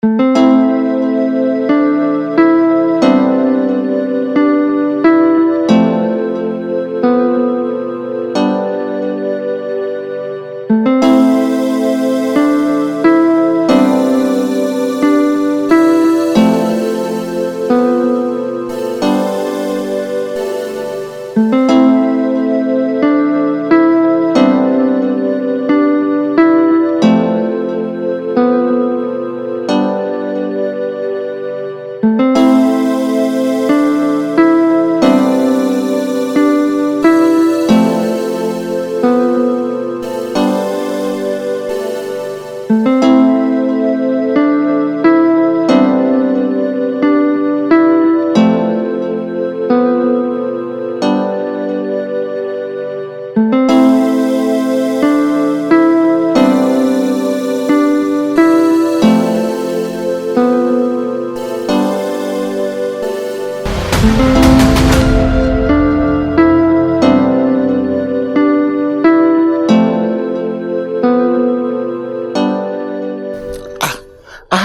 I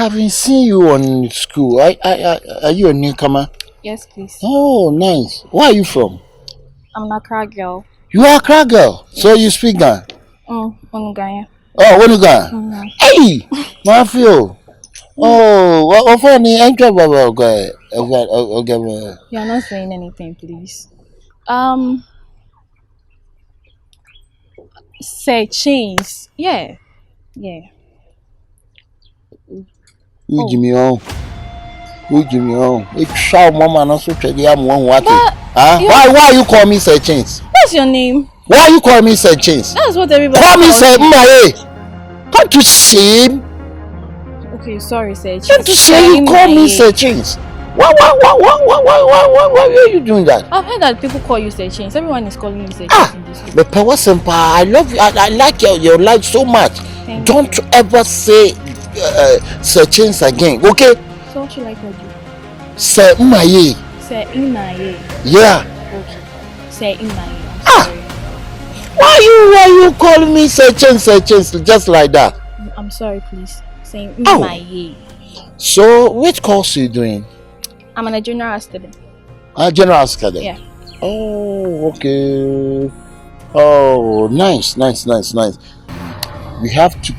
haven't seen you on school. Are you a newcomer? Yes, please. Oh, nice. Where are you from? I'm an Accra girl. You are a Accra girl, so you speak Ghana. Ghana. Oh, when you Ghana? Hey, Mafio. Oh, what for any entry okay. You are not saying anything, please. Say chains. Yeah. Who give me on? It's shout mama not so check the one what? Huh? Why you call me Sir Chains? What's your name? Why you call me Sir Chains? That's what everybody call me Sir Mmaye. Can't you shame? Okay, sorry, Sir Chains. Can't you say you call me Sir Chains? Why are you doing that? I've heard that people call you Sir Chains. Everyone is calling you Sir Chains in this way. But Power Senpai, I love you. I like your life so much. Don't ever say Sir Chains again, okay? So what you like to do? Sir Mmaye. Sir Mmaye. Yeah. Okay. Sir Mmaye. Why you calling me Sir Chains just like that? I'm sorry, please. Sir Mmaye. So which course are you doing? I'm in a general student. General student? Yeah. Oh, okay. Oh, nice. We have to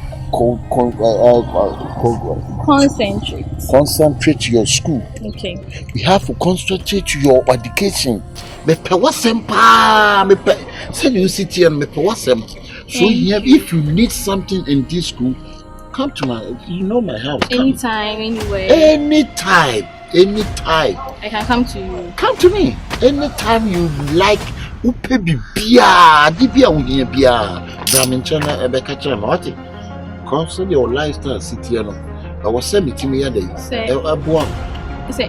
concentrate your school. Okay. We have to concentrate your education. Say you sit here and so if you need something in this school, come to my house. Anytime, anywhere. Anytime. I can come to you. Come to me. Anytime you like. Because your lifestyle city, I was saying to me yesterday. Say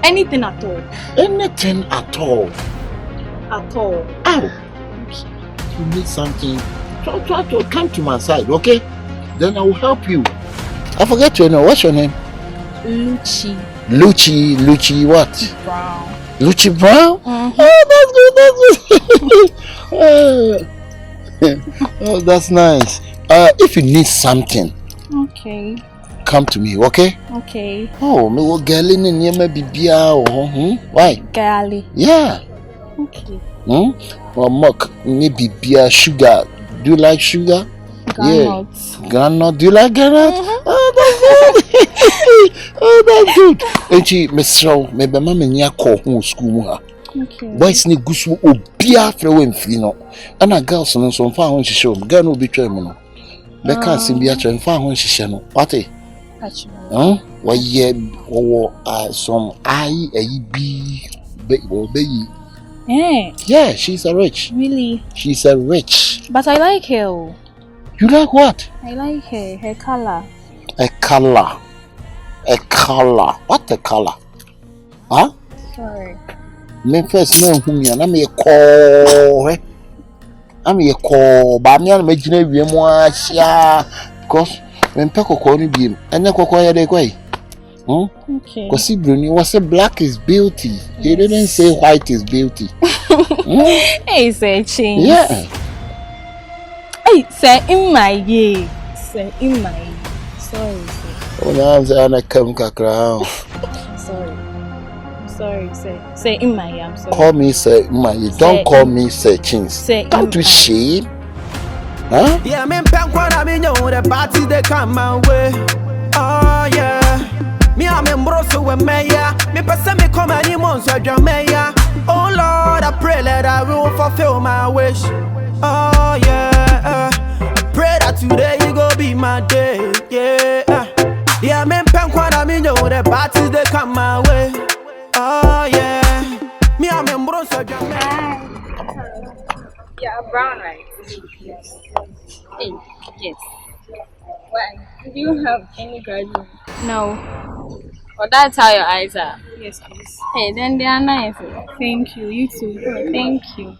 anything at all. Anything at all. Oh. You need something. Try to come to my side, okay? Then I will help you. I forget your name. What's your name? Lucci what? Brown. Lucci Brown? Mm-hmm. Oh, that's good. Oh, that's nice. If you need something, okay, come to me, okay? Okay. Oh, me wo girl in near me bibia why? Girl. Yeah. Okay. Or milk, ni bibia sugar. Do you like sugar? Granules. Yeah. Granite. Do you like granite? Mm-hmm. Oh, that's good. Oh, that's good. Echi, Mr. Maybe mama nya call home school. Okay. Boys need gusu obia frewe mfi no. Ana girls no so mfa ho hihye o. Girl no betray mu no. Be ka sim bia try mfa ho hihye no. What? Why some I be. Yeah, she's a rich. Really? She's a rich. But I like her. You like what? I like her color. A color. What a color? Huh? Sorry. Me first know who me and I'm a call. But me and me jine wiem wa sia because when peko ko ni biem ene kokko ya de kwai. Okay. Because Bruni was say black is beauty. Yes. He didn't say white is beauty. Hey, say change. Yeah. Hey, say in my Sorry. When I'm saying I come kakra. Sorry, say in my I'm sorry. Call me say my. Don't call me say chins. Don't do shame. Huh? Yeah, I'm in Pankwan, I mean, the parties they come my way. Oh, yeah. Me, I'm in Brosso with Maya. Me, person me come any months with your Maya. Oh, Lord, I pray that I will fulfill my wish. Oh, yeah. I pray that today you go be my day. Yeah. Yeah, I'm in Pankwan, I mean, the parties they come my way. Oh, yeah. Me, I'm in Brosso with your Maya. Yeah, brown right? Yes. Hey, yes. Why? Do you have any graduate? No. Well, that's how your eyes are. Yes, please. Hey, then they are nice. Thank you. You too. Oh, thank you.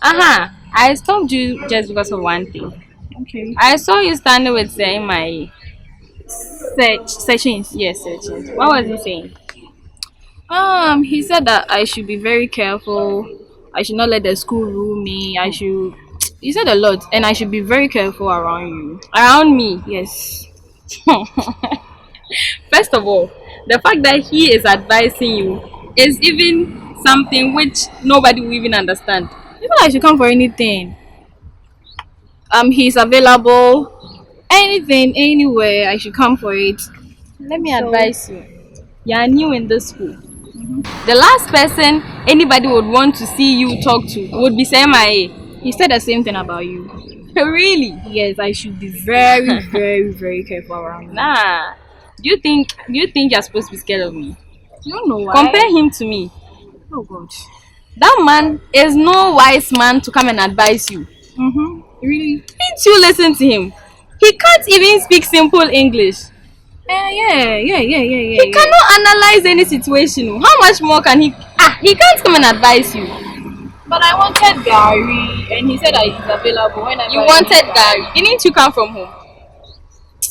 I stopped you just because of one thing. Okay. I saw you standing with Seer in my Sessions. Yes, Sessions. What was he saying? He said that I should be very careful. I should not let the school rule me. He said a lot, and I should be very careful around you. Around me? Yes. First of all, the fact that he is advising you is even something which nobody will even understand. Even I should come for anything. He's available. Anything, anywhere, I should come for it. Let me advise you. You are new in this school. The last person anybody would want to see you talk to would be Semaye. He said the same thing about you. Really? Yes, I should be very, very, very careful around you. Nah. Do you think you're supposed to be scared of me? I don't know why. Compare him to me. Oh God. That man is no wise man to come and advise you. Really? Didn't you listen to him? He can't even speak simple English. Yeah. He cannot analyze any situation. How much more can he? He can't come and advise you. But I wanted Gary, and he said that he's available. You wanted Gary? Didn't you come from home?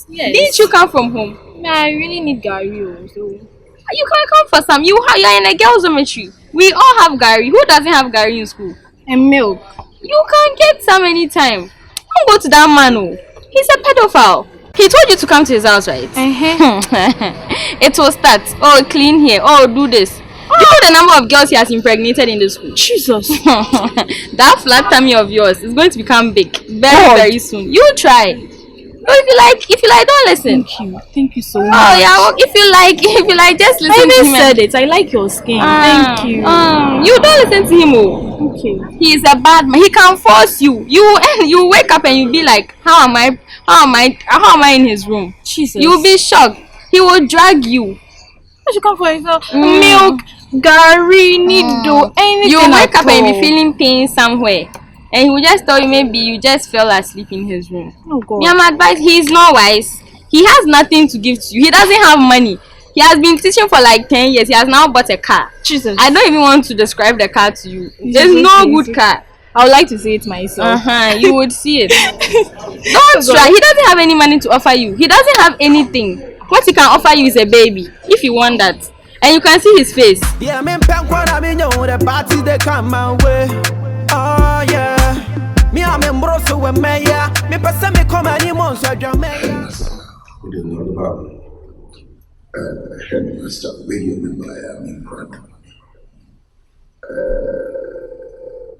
Yes. Didn't you come from home? Nah, I really need Gary. So you can come for some. You're in a girls' dormitory. We all have Gary. Who doesn't have Gary in school? And milk. You can get some anytime. Don't go to that man. Oh, he's a pedophile. He told you to come to his house, right? It will start. Oh, clean here. Oh, do this. Do you know the number of girls he has impregnated in the school? Jesus. That flat tummy of yours is going to become big very, very soon. You try. If you like, don't listen. Thank you so much. Oh yeah, if you like, just listen to him. I said it. I like your skin. Thank you. You don't listen to him. Oh. Okay. He is a bad man. He can force you. You wake up and you be like, how am I in his room? Jesus. You will be shocked. He will drag you. I should come for yourself. Milk, Gary, needle, anything. You wake up and be feeling pain somewhere. And he will just tell you maybe you just fell asleep in his room. Oh God. Yeah, my advice, he's not wise. He has nothing to give to you. He doesn't have money. He has been teaching for like 10 years. He has now bought a car. Jesus. I don't even want to describe the car to you. There's no good car. I would like to see it myself. You would see it. Don't try. He doesn't have any money to offer you. He doesn't have anything. What he can offer you is a baby. If you want that. And you can see his face. Yeah, I'm in Pankwan, I mean, the parties they come my way. Oh yeah. Me I'm in Brosso with Maya. Me person me come any months with your Maya. We didn't know about headmaster radio member I am in front.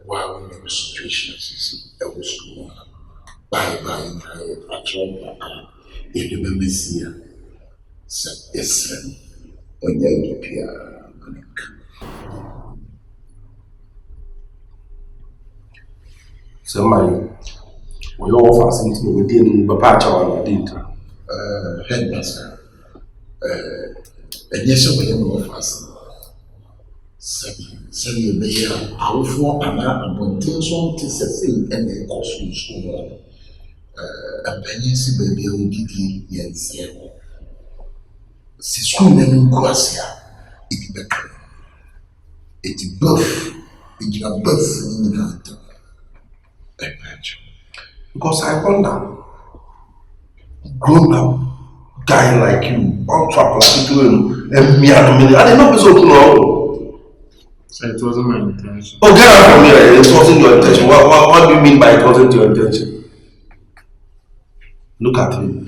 Wow, in the situations is a school. Bye, actually, if you remember Seer, yes, when you appear. Somebody, we all fascinating within the patch of our data. Headmaster, and yes, we have no fast. Send you the year, our four and intention to sustain and the cost of school. A penny, baby, Iddi, yes, school name Kwasia, it be it's birth, it's your birth in the Because I wonder, grown up guy like you, on track like you, and me and me, I did not be so cool. So it wasn't my intention. Oh, get out from here, it wasn't your intention. What do you mean by it wasn't your intention? Look at me.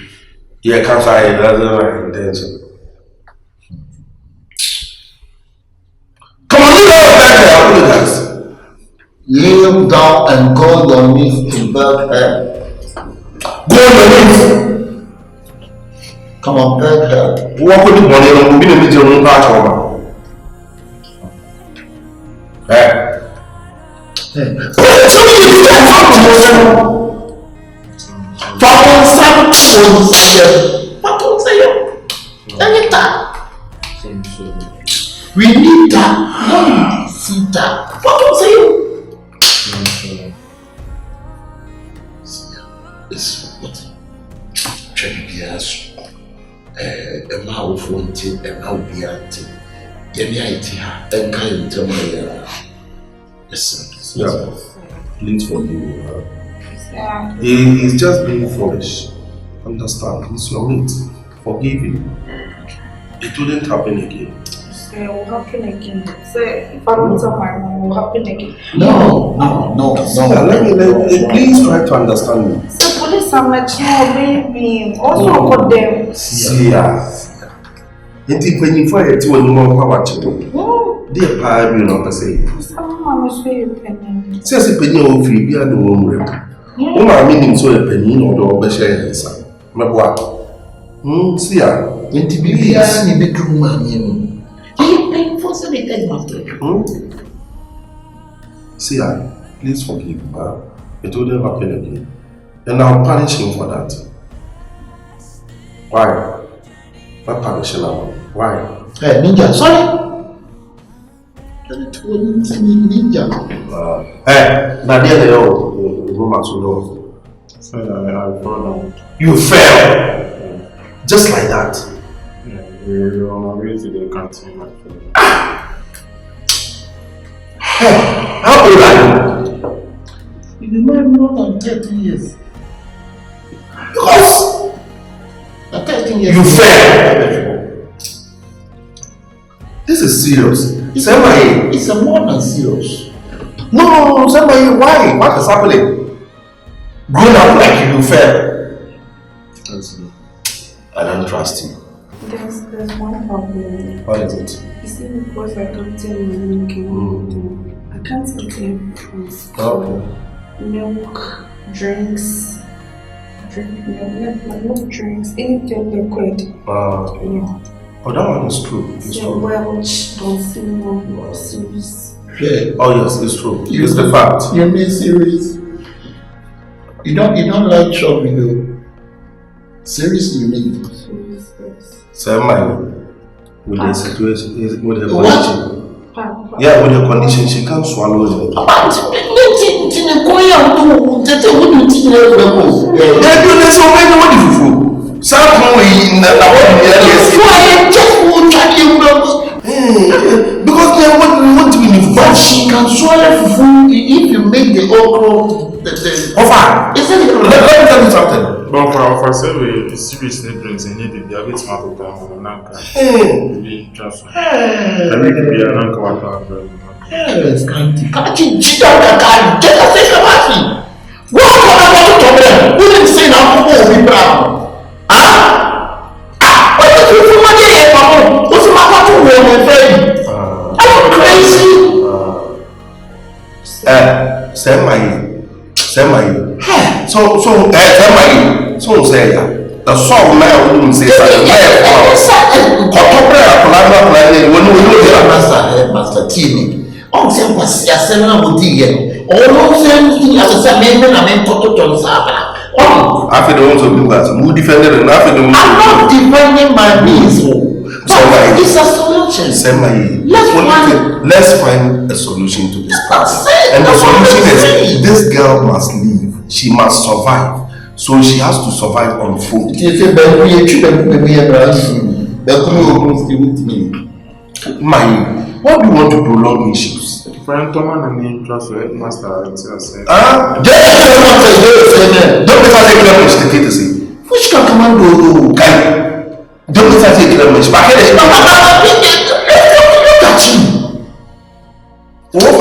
Yeah, can't say that's my intention. Come on, you know that I apologize. Kneel down and go on your knees to beg her. Go on your knees. Come on, beg her. What could you want to be in the middle of the we need that. No, see that. What say you? It's what? Yes. A mouth wanted, a mouth be anti. And kind of yes, yeah. Please forgive me. He's just being foolish. Understand? He's your mate. Forgive him. It wouldn't happen again. It will happen again. If I don't tell my mom, it will happen again. No. Please try to understand me. So police are much more, baby. Also got them. Seer. Inti penny for it when you want power to. Dear Pie, you know, per se. Someone was very penny. Says a penny of free beer no one. Oh, my meaning so a penny or the obession. My boy. Seer. Inti be a bedroom man. He paying for something after. Seer, please forgive her. It will never happen again. And I'll punish him for that. Why? Not punish him now. Why? Hey, Ninja, sorry. Ninja. Hey, Nadia, the woman to know. So I fell down. You fell! Just like that. We were on our way to the canteen. How old are you? You've been married more than 30 years. Because 13 years. you fell! This is serious. It's a more than serious. No, somebody, why? What is happening? Grown up like you fell. I don't trust you. There's one problem. What is it? You see, because I don't tell you, I can't eat any foods. Okay. Milk, drinks, milk drinks, anything liquid. Yeah. Oh, that one is true. It's So true. Welch, don't see more series. Yeah. Oh yes, it's true. It's the fact. You mean series? You don't like shopping though. Seriously, you mean? So with the situation, with the condition. What? Yeah, with the condition, she can't swallow it. Because they want to be but she can swallow fufu if you make the okra offer. Let me tell you something. But for survey, seriously drinks and need to be a bit smart of them on Nanka. Just I make it be an uncle. yes, can't you cheat out that guy? Get a second party. What about the problem? Who didn't say now people will be proud? What did you do money here, Mama? What's the matter to me, my friend? Are you crazy? Send my so say the song now wouldn't say Master Tini. On same was a seven year. All same as a man, I mean, Toto Saba. Oh, after the ones who do that, who defended and after the I'm not defending my needs. So it's a solution. Let's find a solution to this problem. And the solution is this girl must leave. She must survive. So she has to survive on food. Why do you want to prolong issues? Friend Thomas and me trust master. Don't let us take much to say. Which can command guy? Don't let us take much. What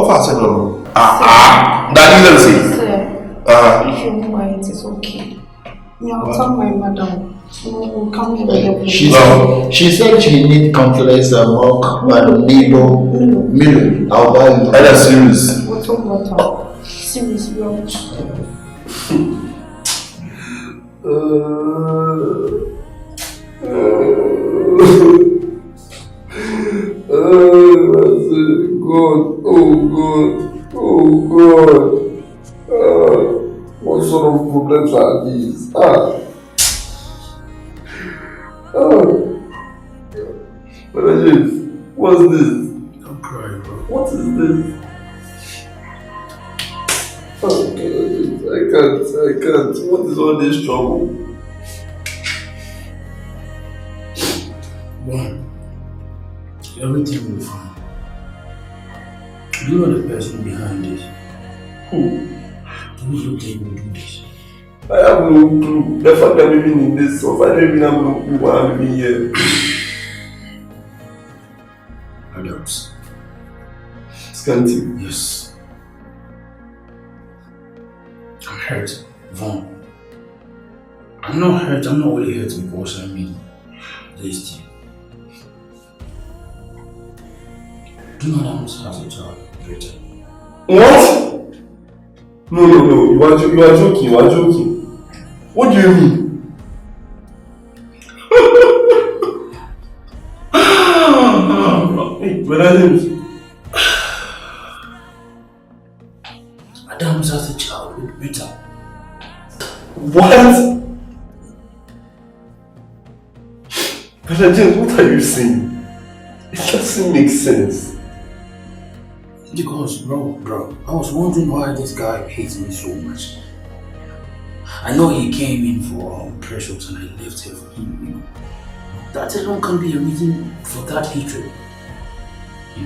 fashion on? That you don't see. Sir, if you know why it is okay. Yeah, I'll tell my madam. We'll come here. She said she need complex milk, Milo. I'll buy you. And a series. Water. Serious, rubbish. God. What sort of problems are these? What's this? Don't cry, bro. What is this? I can't. What is all this trouble? One, everything will be fine. Do you know the person behind this? Who? Who's looking to do this? I have no clue. The fact that I'm even in this stuff, I don't even have no clue why I'm even here. Adams. Scanty. Yes. I'm hurt, Vaughn. I'm not hurt, I'm not really hurt because this thing. Do you know that Adams has a child, better? What? No. You are joking. What do you mean? Hey, Adams has a child with Rita. What? Brother James, what are you saying? It doesn't make sense. Because, bro, I was wondering why this guy hates me so much. I know he came in for Precious and I left here for him, That alone can be a reason for that hatred. I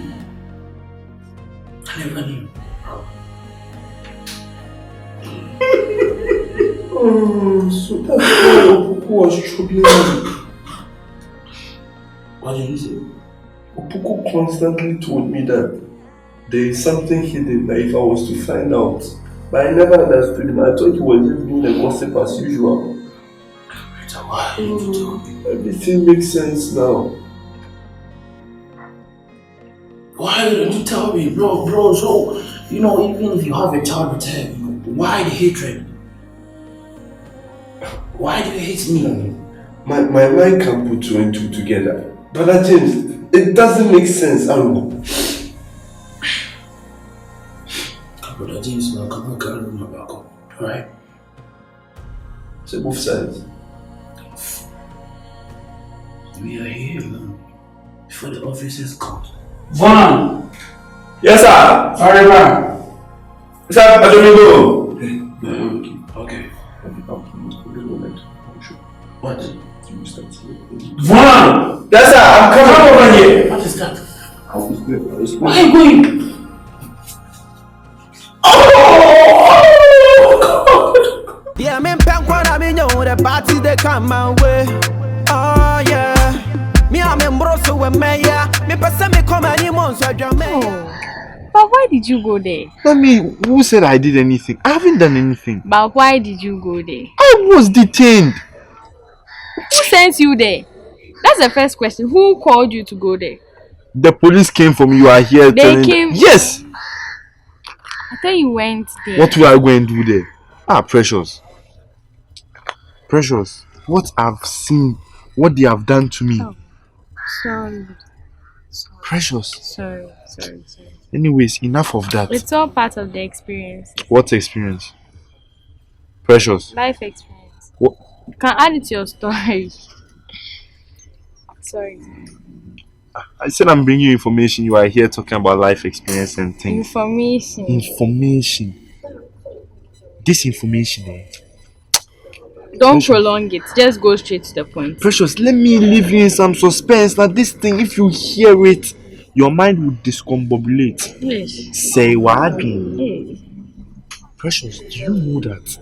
never knew, bro. So that's why Opoku was troubling me. What did you say? Opoku constantly told me that there is something hidden that if I was to find out. But I never understood him. I thought he was just being a gossip as usual. Why did you tell me? Everything makes sense now. Why didn't you tell me, bro? So, even if you have a child with her, why the hatred? Why do you hate me? My mind can't put two and two together. Brother James, it doesn't make sense, Aroma. Brother James, come on, carry Aroma back up, alright? Say both sides. We are here, man. Before the officers come. Vaughn! Yes, sir! Aroma! Sir, I don't know. Okay. What? Vaughn! Yes, sir, I'm coming. Come over here! What is that? Where are you going? Yeah, me punk what I mean, the parties they come my way. Oh yeah. Me I'm in Brosso with me, yeah. Me person me come any months so But why did you go there? Tell me, who said I did anything? I haven't done anything. But why did you go there? I was detained. Who sent you there? That's the first question. Who called you to go there? The police came for me. You are here. They came. Yes. I thought you went there. What will I go and do there? Precious. What I've seen, what they have done to me. Oh, sorry. Precious. Sorry. Anyways, enough of that. It's all part of the experience. What experience? Precious. Life experience. What? You can add it to your story. Sorry. I said I'm bringing you information. You are here talking about life experience and things. Information. This information, Don't prolong it. Just go straight to the point. Precious, let me leave you in some suspense. Now this thing, if you hear it, your mind will discombobulate. Yes. Say what again? Yes. Precious, do you know that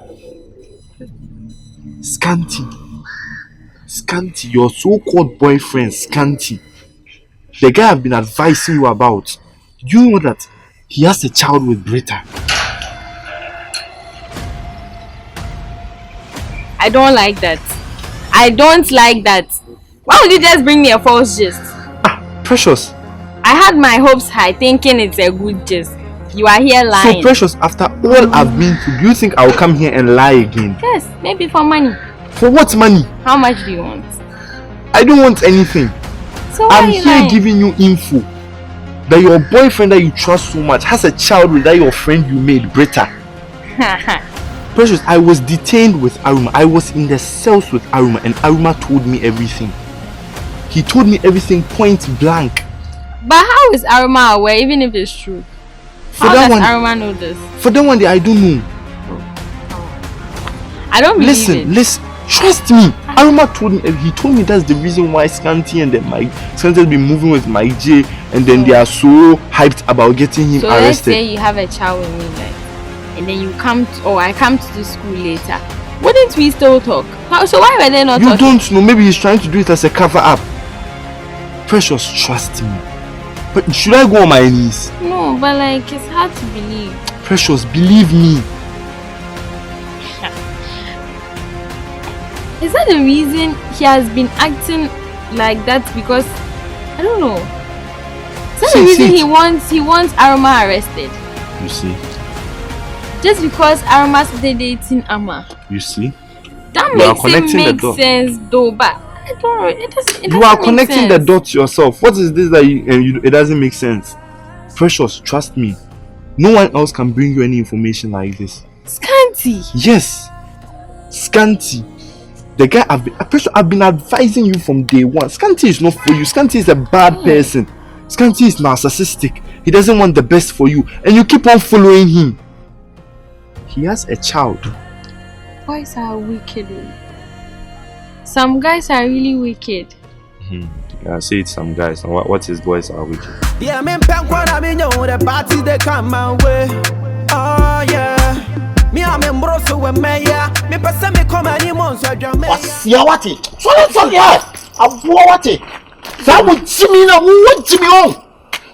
Scanty, your so-called boyfriend Scanty, the guy I've been advising you about, do you know that he has a child with Britta? I I don't like that. I don't like that. Why would you just bring me a false gist? Precious. I had my hopes high thinking it's a good gist. You are here lying. So Precious, after all I've been through, do you think I'll come here and lie again? Yes, maybe for money. For what money? How much do you want? I don't want anything. So why I'm are you here lying? giving you info that your boyfriend that you trust so much has a child with that your friend you made, Britta. Precious, I was detained with Aroma. I was in the cells with Aroma, and Aroma told me everything. He told me everything point blank. But how is Aroma aware, even if it's true? How does Aroma know this? For that one day, I don't know. I don't believe it. Listen, trust me. Aroma told me, he told me that's the reason why Scanty and then Scanty has been moving with Mike J, and then they are so hyped about getting him so arrested. Let's say you have a child with me, like, and then you come to, or I come to the school later. Wouldn't we still talk? So why were they not talking? You don't know. Maybe he's trying to do it as a cover up. Precious, trust me. But should I go on my knees? No, but like it's hard to believe. Precious, believe me. Is that the reason he has been acting like that? Because I don't know. Is that the reason he wants Aroma arrested? You see. Just because Aroma started dating Ama. You see. That makes it make sense though, but I don't know. It doesn't. You are connecting the dots yourself. What is this that it doesn't make sense? Precious, trust me. No one else can bring you any information like this. Scanty. Yes, Scanty. The guy I've been advising you from day one. Scanty is not for you. Scanty is a bad person. Scanty is narcissistic. He doesn't want the best for you, and you keep on following him. He has a child. Boys are wicked. Some guys are really wicked. Yeah, say it. Some guys. What is boys are wicked? Yeah, I'm in the party they come my way. Oh yeah. Me I'm in Broso with Maya. Me person me come any months I jam. What's your what it? So yeah. I what it. That would Jimmy now. What Jimmy on?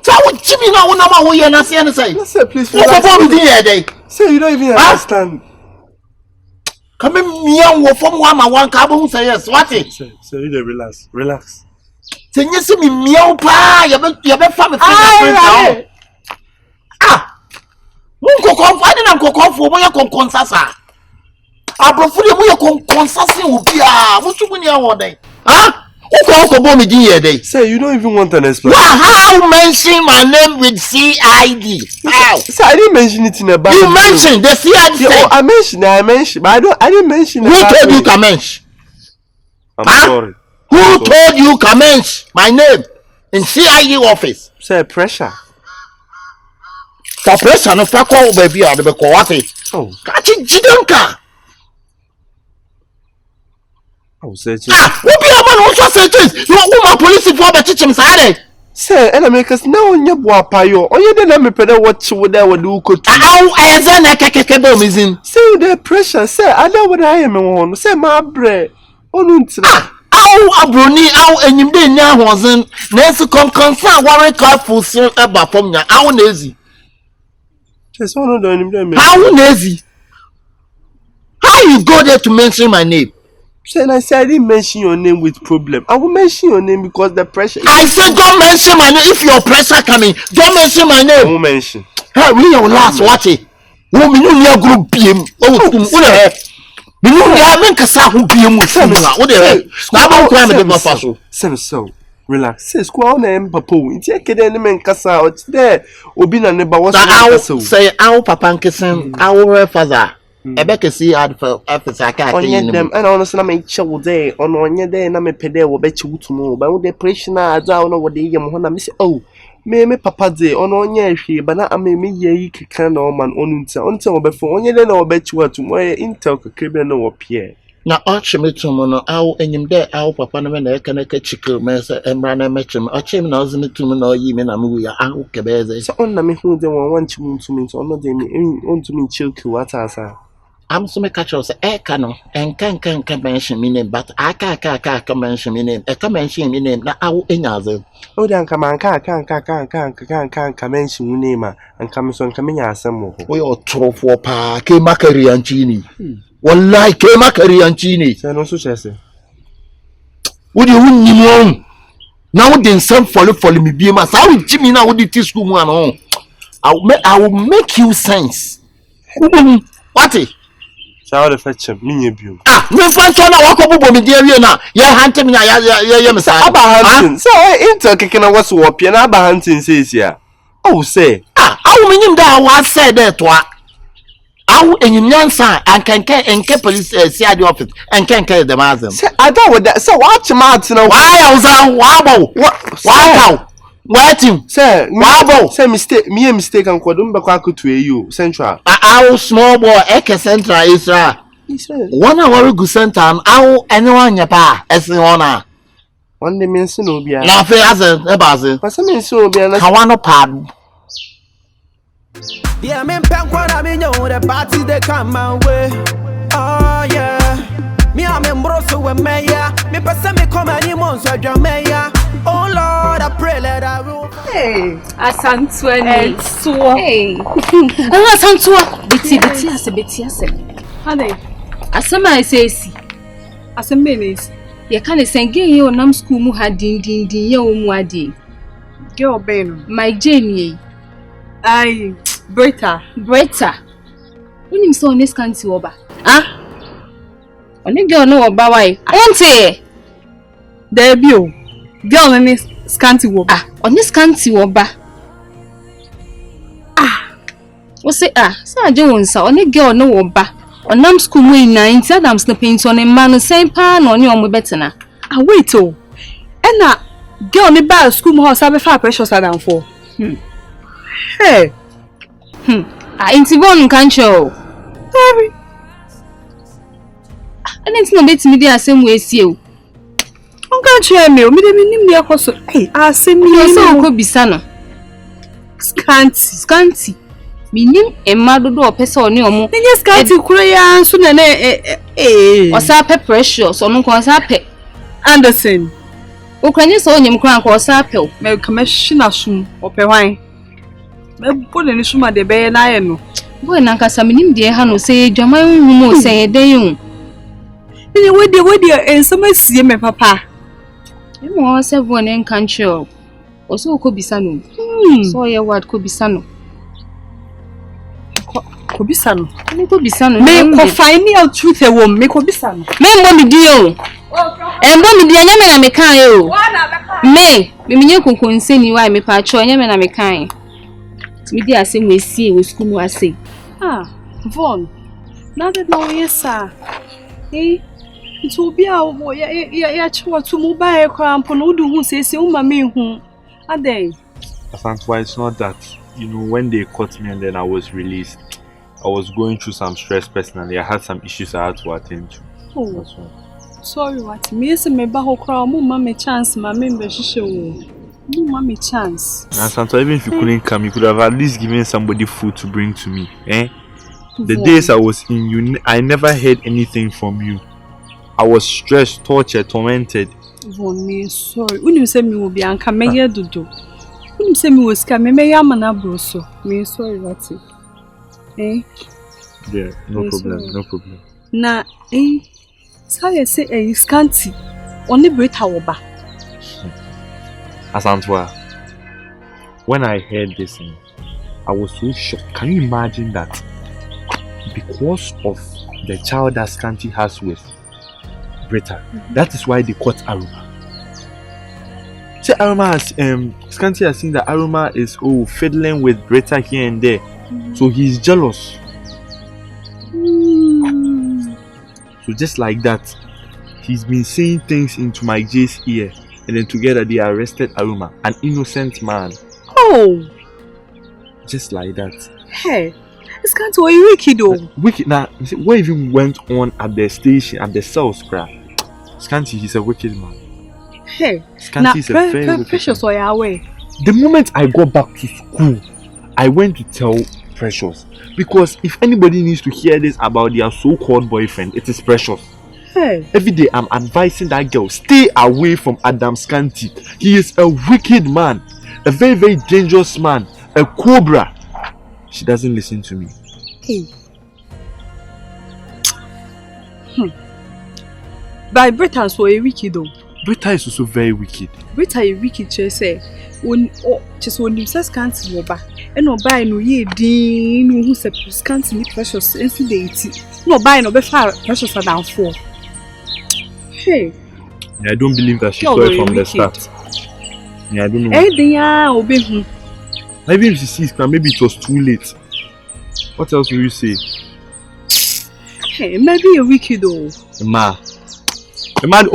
That would Jimmy now. When I'm away and I see anything. Sir, please. What's the day? Sir, you don't even understand. Come in, me and from one carbon say yes. What it? Sir, you relax. Say you see me meow pa. You be family. Munko confiding and confirm for when you consasa. Abrofo de you consasa obi a. Musu ni awon den. Who come bomb me dey? Sir, you don't even want an explanation. How mention my name with CID? How? Sir, I didn't mention it in a bad. You mentioned the CID. Yeah, I mentioned, but I didn't mention. Who told you commence? I'm sorry. Who told you commence my name in CID office? Sir, pressure. For pressure, no fuck all baby or the Bekowati. Oh, catch it, Jidanka. Oh, sir. What be a man also say this? You want my police for the teaching side? Sir, and America's now on your boy payo. On your dinner, me pedo watch with that would do could. As an akakabo missing. Say the pressure, sir. I know what I am on. Say my bread. Oh, no, Abroni, and you didn't know wasn't. Nancy concern worry car full soon about from your own easy. Just one of them. How lazy? How you go there to mention my name? Sir, I said I didn't mention your name with problem. I will mention your name because the pressure. I said don't mention my name. If your pressure coming, don't mention my name. I won't mention. Hey, we your last watch it. Woman, you near group PM. Oh, we don't have make a sack who PM with some. What the hell? Now I'm crying the buffalo. So. Relax. Say squaw name papa. It's a kid and men casa out there. Obin and neighbor was say our papa and kissing our father. Ebeke see ad for Africa. On them and honestly, I may chill day on one year day and I'm a pedal or bet you tomorrow. But with the pressure, I don't know what they am when I miss. Oh, me papa day on one year here, but I may me ye can no man on until before 1 year then I'll bet you what tomorrow intel Caribbean no appear. Na ochime tumono aw enyim de aw papa no na eka na kachiko mese emra na mechem ochim na ozime tumo na oyi me na mu ya aw kebeze so on na me hu de wan chim tumo so on de me on to me chilku what asa am so me catch us eka no enka mention me name but aka mention me name eka mention me name na aw enyaze o de anka man ka mention me name and come so nka me nya asem ho we otrofo pa ke makari anchini Wallahi kai makariyanci ne. Sai no so chese. Wodi wunni mu. Na wodi nsam follow me bi ma. Sa wodi mi na wodi ti school mu ano. I will make you sense. What? Sao de fetch me bio. Me fan so na wakobo me dia wie na. Ye hunting me na ye me sa. Aba hunting. So into kekena was wo pia na aba hunting says ya. Oh say. Awu me nyim da wa say there to a. Awu enyinyansa ankenke police CID office enkenke the mazem. Say I don't with that. So watch mouth now. Why uzan wabo. Wow. Waiting. Say wabo. Say mistake and kwadum be kwa kutu you central. Awu small boy eke central Israel. One hour go center awu anyone yapa esin ona. One day means no bia. Na fe azen e bazen. But some means no bia na kawano pad. Yeah, me punk what I mean, the parties they come my way. Oh yeah, me I'm in Brosso with me, yeah. Me person me come any months with your mayor. Oh Lord, I pray that I will. Hey, Asantweni. Hey, Asantwa. Beti ase. Hade. Asema I say si. Asemenes. Ye kan senge ye onam school mu ha din ye o mu ade. Girl Ben. My Jane. Ai, Bretta. Unim so on scanty oba. Oni girl no oba why? Onte. There be o. Girl ni scanty oba. On scanty oba. What say say aje wonsa oni girl no oba. Onam school mu ina inti Adams na paint on ma no sen pa na oni omo betena. Wait oh. Ena girl ni ba school mu house abefa precious Adam for. Hey. Inti bon kancho. Baby. Anenti no beti mi di asem we sie o. Kancho me o mi de nim de akoso. Hey, asem mi so ko bisa no. Scanty. Minim emma dodo opese oni omo. Nenye scanty kuro ya nso na osa pe precious onu ko osa pe Anderson. Ukraine so onyem kran ko osa pe o. Me kama shina sum ope hwan. Me bole ni suma de be na ye no. Boy na nkasa minim de ha no say dwaman hu mo say den. Nenye we ensama sie me papa. Emo seven en kancho. Oso ko bisa no. So ye word ko bisa no. Ko bisa no. Me ko bisa no. Me ko find out truth e wo me ko bisa no. Me mbo mi di o. Embo mi di anya me na me kan e o. Me menye konkonse ni wa me pa cho anya me na me kan. Mi di asem we sie we school mu ase. Von. Na de no yesa. To be a ya chwa to mu ba e kwa mpo no du hu sese u ma me hu. Ade. Asantwa, it's not that. You know, when they caught me and then I was released, I was going through some stress personally. I had some issues I had to attend to. Oh. That's right. Sorry, what? Me say me ba ho kra mo ma me chance ma me be hihye wo. Mo ma me chance. Asantwa, even if you couldn't come, you could have at least given somebody food to bring to me. The days I was in you, I never heard anything from you. I was stressed, tortured, tormented. Von me sorry. Unim say me will be anka me ye dodo. Unim say me was ka me ya mana bro so. Me sorry what? Yeah, no problem. Na say scanty. Only Bretta oba. Asantwa, when I heard this, I was so shocked. Can you imagine that? Because of the child that Scanty has with Bretta, that is why they caught Aroma. See, Aroma has Scanty has seen that Aroma is fiddling with Bretta here and there, so he's jealous. So just like that, he's been saying things into my J's ear, and then together they arrested Aroma, an innocent man. Oh, just like that. Hey, Scanty, were you wicked though? Wicked now. What even went on at the station, at the cells, crap? Scanty, he's a wicked man. Hey, Scanty is a very wicked Precious man. Away. The moment I got back to school, I went to tell Precious, because if anybody needs to hear this about their so-called boyfriend, it is Precious. Hey. Every day I'm advising that girl, stay away from Adam Scanty. He is a wicked man, a very, very dangerous man, a cobra. She doesn't listen to me. Hey. But Britta so a wicked though. Britta is also very wicked. Britta is wicked, say. Just when you say scanty over, and no buy no ye dean who said scanty precious incident. No buy no be far precious are down for. Hey. I don't believe that she saw it from the start. Yeah, I don't know. Hey, obey. Maybe if she sees, maybe it was too late. What else will you say? Hey, maybe you're wicked though. Emma,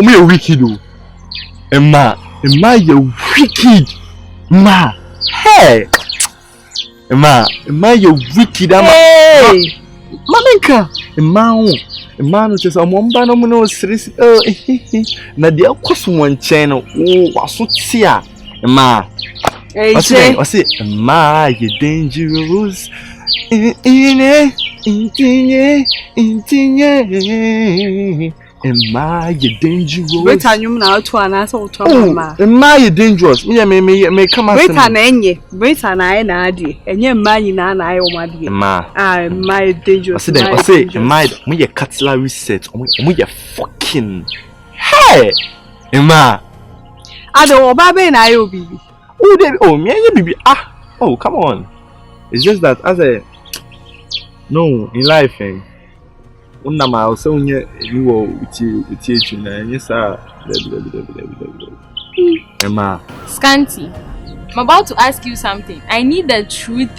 you're wicked though. Emma, you're wicked. Emma, hey. Emma, you're wicked. Hey. Mamenka, Emma, no just a mumba no stress. Oh, na dia kwaso one channel. Oh, waso tia. Emma. Hey, I say, Emma, you're dangerous. Emma, you're dangerous. Britta, you now to an answer to Emma, you're dangerous. Me come out. Britta, Britta, na adi. Enye Emma, na o madi. Emma, Emma, dangerous. I say, Emma, me your cutlery set. Me your fucking. Hey, Emma. Ado obabe na yo bibi. Oh, me and baby. Oh, come on. It's just that as a no in life, unama also you with you and yes, Emma. Scanty, I'm about to ask you something. I need the truth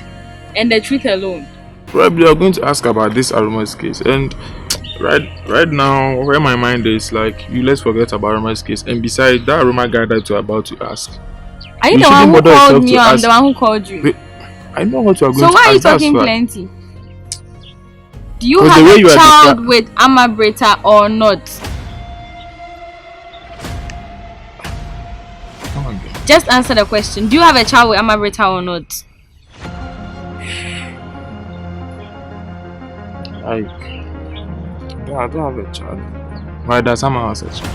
and the truth alone. Probably you're going to ask about this Aroma's case, and right now where my mind is, like, let's forget about Aroma's case, and besides that Aroma guy that you're about to ask. Are you the one who called me or I'm the one who called you? Wait, I know what you are going to ask. So why are you talking plenty? Do you have a child with Britta or not? Just answer the question. Do you have a child with Britta or not? I don't have a child. Why does Amma have a child?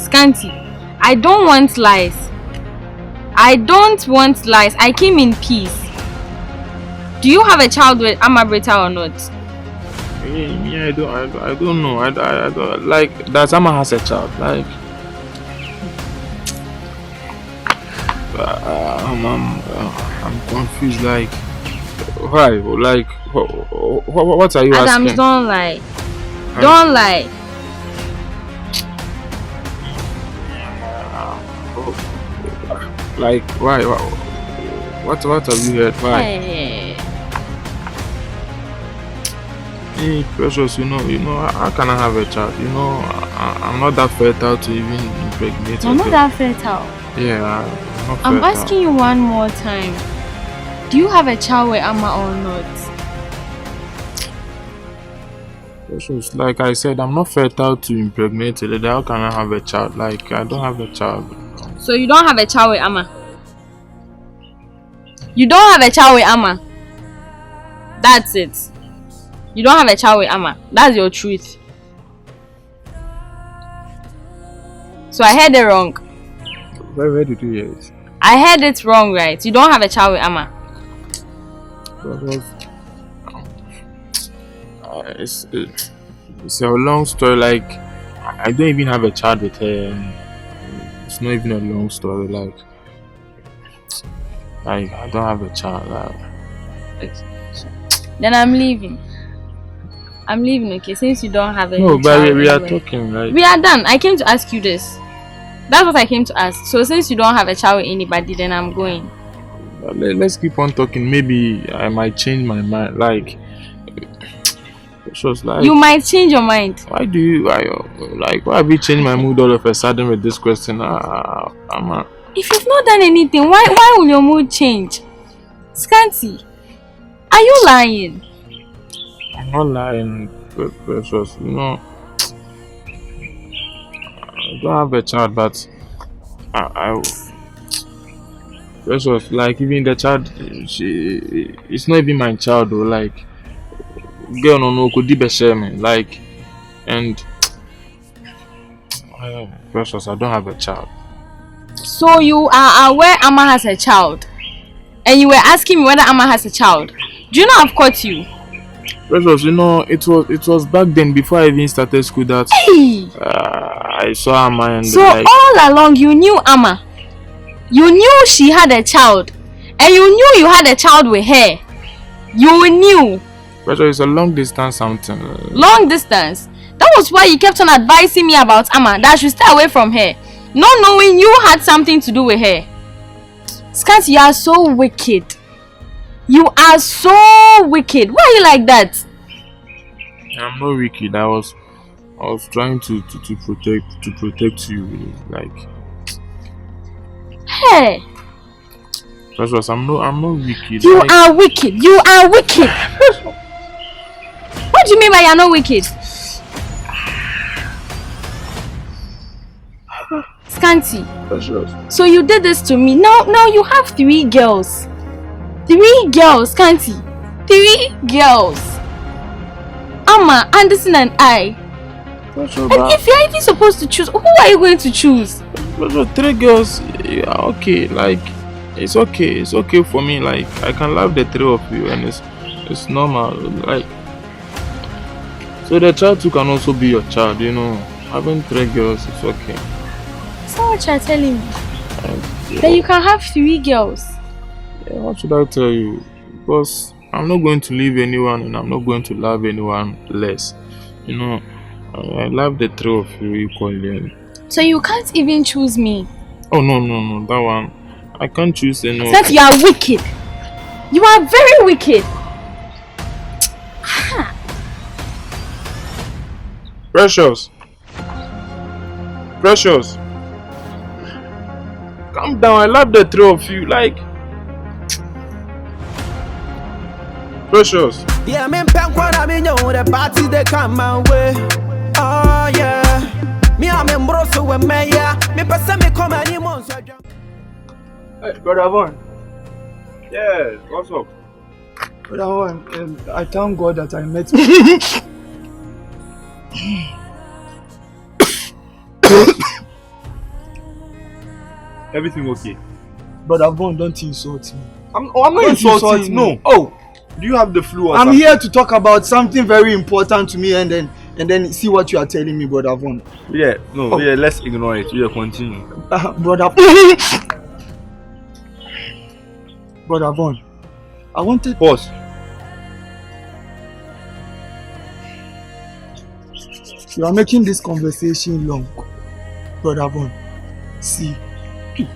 Scanty, I don't want lies. I came in peace. Do you have a child with Britta or not? Yeah, I don't know. I don't like that. Amma has a child. Like, I'm confused. Like, why? Like, what are you asking? Adams, don't lie. Don't lie. Like, why? What have you heard? Why? Hey, Precious, you know, how can I have a child? You know, I'm not that fertile to even impregnate. You're not that fertile. Yeah, I'm asking you one more time. Do you have a child with Amma or not? Precious, like I said, I'm not fertile to impregnate. How can I have a child? Like, I don't have a child. So you don't have a child with Amma? You don't have a child with Amma? That's it. You don't have a child with Amma. That's your truth. So I heard it wrong. Where did you hear it? I heard it wrong, right? You don't have a child with Amma. It's a long story. Like, I don't even have a child with her. It's not even a long story. Like I don't have a child. Then I'm leaving. Okay, since you don't have a child. No, but we are anyway. talking, right? We are done. I came to ask you this. That's what I came to ask. So since you don't have a child with anybody, then I'm going. Let's keep on talking. Maybe I might change my mind. Like, you might change your mind. Why have you changed my mood all of a sudden with this question? If you've not done anything, why will your mood change? Scanty, are you lying? I'm not lying, Precious. You know, I don't have a child, but I Precious, like, even the child, it's not even my child though. Like, girl no could be me, like, and Precious, I don't have a child. So you are aware Amma has a child, and you were asking me whether Amma has a child. Do you know I've caught you? Precious, it was back then before I even started school that I saw Amma and So all along you knew Amma. You knew she had a child. And you knew you had a child with her. You knew. Precious, it's a long distance something. Long distance? That was why you kept on advising me about Amma, that I should stay away from her. Not knowing you had something to do with her. Scanty, you are so wicked. You are so wicked. Why are you like that? I'm not wicked. I was trying to protect you, like. Hey. Precious, I'm not wicked. You are wicked. You are wicked. What do you mean by you're not wicked? Scanty. Precious. So you did this to me. Now you have 3 girls. 3 girls, Scanty. 3 girls. Amma, Anderson and I. Precious, and if you're even supposed to choose, who are you going to choose? Precious, 3 girls, yeah, okay, like, it's okay for me, like, I can love the 3 of you and it's normal, like, so the child too can also be your child, having 3 girls, it's okay. Is that what you're telling me? That you can have 3 girls? Yeah, what should I tell you? Because I'm not going to leave anyone and I'm not going to love anyone less. I love the 3 of you equally. So you can't even choose me? Oh, no, that one. I can't choose anyone. That you are wicked. You are very wicked. Precious. Calm down, I love the 3 of you, like. Precious. Yeah, I'm in Pankwan, I mean, the parties they come my way. Oh, yeah. Me, I'm in Brosso with Maya. Me, person me come any months. Hey, Brother Von. Yeah, what's up? Brother Von, I thank God that I met Everything okay? Brother Von, don't insult me. I'm not insulting. No. Oh, do you have the flu or I'm something? here to talk about something very important to me and then see what you are telling me, Brother Von. Yeah, no, yeah, let's ignore it. Yeah, continue. Brother Von, I wanted... Pause. You are making this conversation long, Brother Von. See,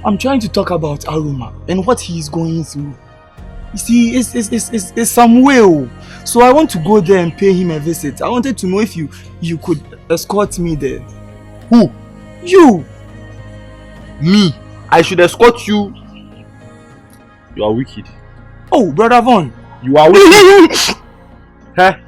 I'm trying to talk about Aroma and what he is going through. You see, it's some way. So I want to go there and pay him a visit. I wanted to know if you could escort me there. Who? You. Me? I should escort you? You are wicked. Oh, Brother Von. You are wicked. Huh?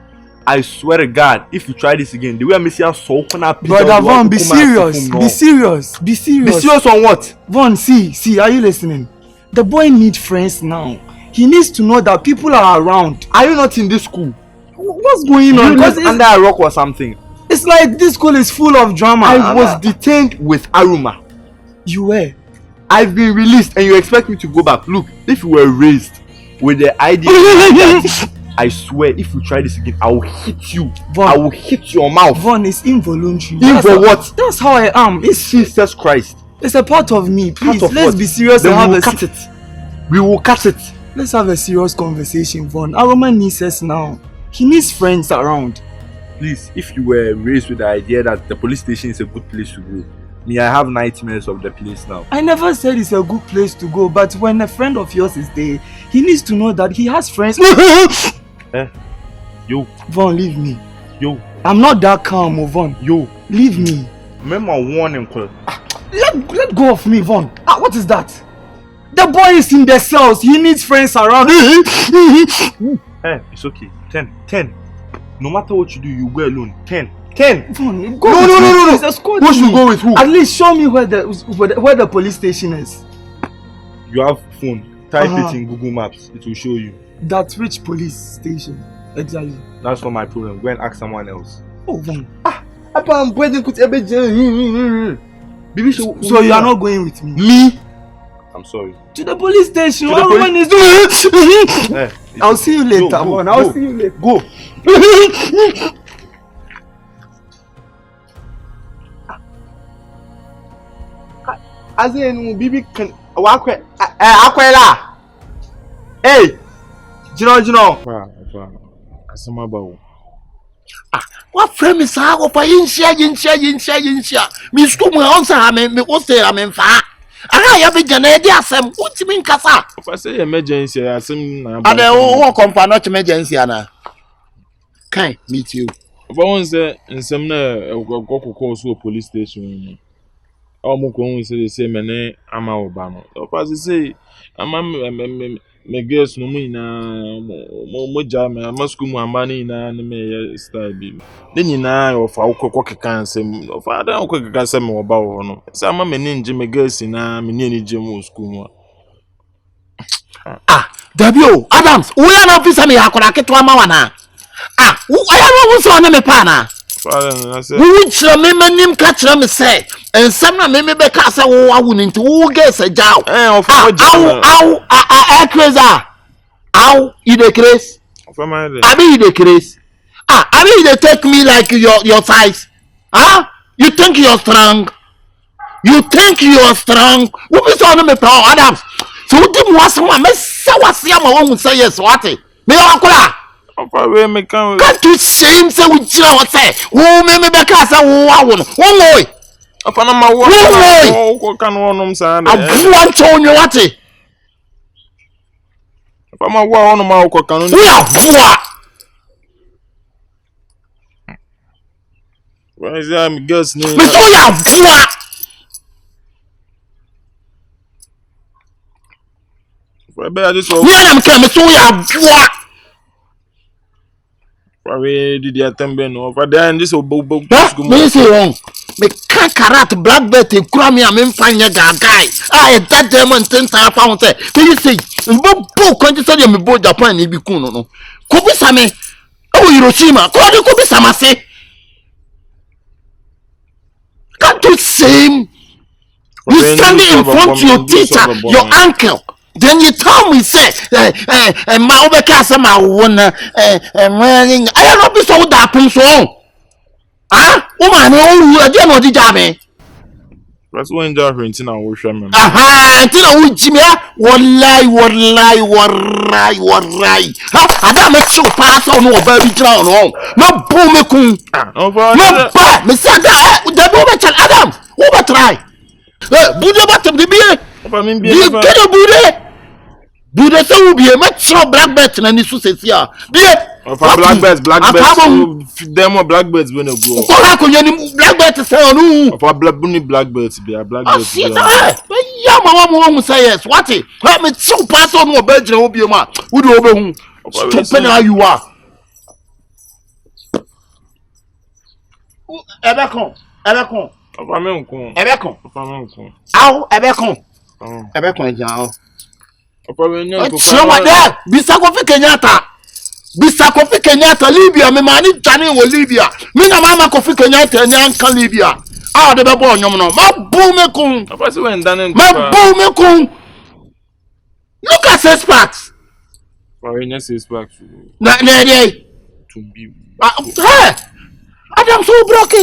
I swear to God, if you try this again, the way I miss you so Brother Von, be serious. Be serious. Be serious. Be serious on what? Von, see, are you listening? The boy needs friends now. He needs to know that people are around. Are you not in this school? What's going on? You live under a rock or something? It's like this school is full of drama. I was detained with Aroma. You were? I've been released and you expect me to go back. Look, if you were raised with the idea I swear, if you try this again, I will hit you. Von, I will hit your mouth. Von, it's involuntary. What? That's how I am. It's Jesus Christ. It's a part of me. Please, of let's what? be serious then and we have will cut it. We will cut it. Let's have a serious conversation, Von. Aroma needs us now. He needs friends around. Please, if you were raised with the idea that the police station is a good place to go, me, I have nightmares of the place now. I never said it's a good place to go, but when a friend of yours is there, he needs to know that he has friends. Yo. Von, leave me. Yo. I'm not that calm, Von. Yo. Leave me. Remember warning call. Let go of me, Von. What is that? The boy is in the cells. He needs friends around. It's okay. 10. No matter what you do, you go alone. 10. Von, go no. Who should go with who? At least show me where the police station is. You have phone. Type it in Google Maps. It will show you. That which police station? Exactly. That's not my problem. Go and ask someone else. Oh, Von. So you are not going with me? Me? I'm sorry. To the police station. To the police... I'll see you later, man. I'll see you later. Go. As in, Bibi can walk. Aquela. Hey, Jino. Asama bawo. What frame is how of yinshia. Me school my answer, me what's there, I mean, fa. I have a Janadi, some what you mean, Casa? If I say emergency, I assume and they all come for not emergency, Anna. Can meet you. But once in some go call to a police station. Almost going to the same name, I'm our banner. If I say, I'm me girls no me na mo jam I must go my money na me style bi then na of akoko keka nsem of ada akoko keka nsem wo ba wo no say am me nje me girls na me ni nje mo school mo Dabio Adams we are not officer me akora keto ama wana I am no so na me pa na we chira me manim ka chira me say ensem na me be ka say wo awu ni nti wo girls jaw Accusations. How you the craze? I mean you the craze. I mean they take me like your size. You think you're strong? You think you're strong? Who be so me power Adams? So who did was one me say was ya ma won say yes what? Me akura. Can't you shame say we chira what say? Who me be ka say wo awon. Won boy. Apana ma wo kan wonum sa na. I want to know what? If I'm a war on my canon, we are poor. Where is that girl's name? We are poor. Where bear this one? We are coming, so we are poor. Where did you attend? No, but then this will go. Me say wrong. Me can't carrot black belt in Crammy. I'm in fine guy. I that demon 10,000 pounds. You say, book can't you say me board Japan? He be cool, no. Kobe Same. Oh, Hiroshima. Kobe Sama say. Can't you say? You standing in front of your teacher, your uncle. Then you tell me, say, my overcast, my one, running. I don't be so that so. Woman, you are doing what did you mean? That's when they're renting our worship. Until Jimmy, what lie. I don't make sure pass on no baby drown. No boom, no bad. Mr. The woman, Adam, over try. Buddha bottom the beer. You get a Buddha. Buddha so be a much so black bet and this was here. Beer. Blackbirds, them blackbirds when you go. Blackbirds say no. For blackbirds be a blackbirds. Yeah, mama say yes. What it? Let me so pass on no bed will be a man. Who do over whom? Stupid how you are. Ebekon. Bisa Kofi Kenyatta Libya me mani tani wo Libya me na mama Kofi Kenyatta ni anka Libya de be bo nyom no ma bu me kun apasi when danen ma bu me kun look at six packs for any six packs na dey to be Adam so broke